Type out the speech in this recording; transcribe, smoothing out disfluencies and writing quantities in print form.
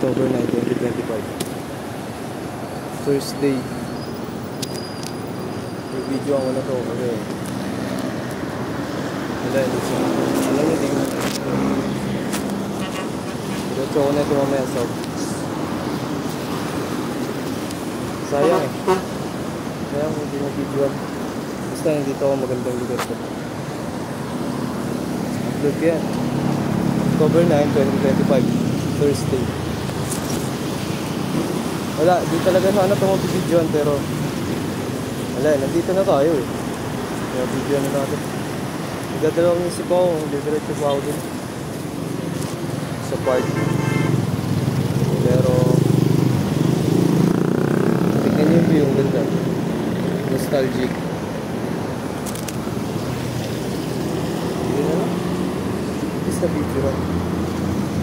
October 9, 2025. Thursday. I-video ako na to kasi wala, hindi siya. Alam niyo, di ko diretso ako na ito mamaya sa sayang eh. Sayang hindi mo videoan. Basta nandito ako magandang lugar ko. Upload yan. October 9, 2025. Thursday. Wala, di talaga sana ito mag-videoan pero wala, nandito na tayo eh. Kaya video na natin. Nagdadalawang isip ako kung diretso pa ako dun sa park. Pero tignan niyo yung view, yung ganda. Nostalgic. Hindi na lang. Isa video lang.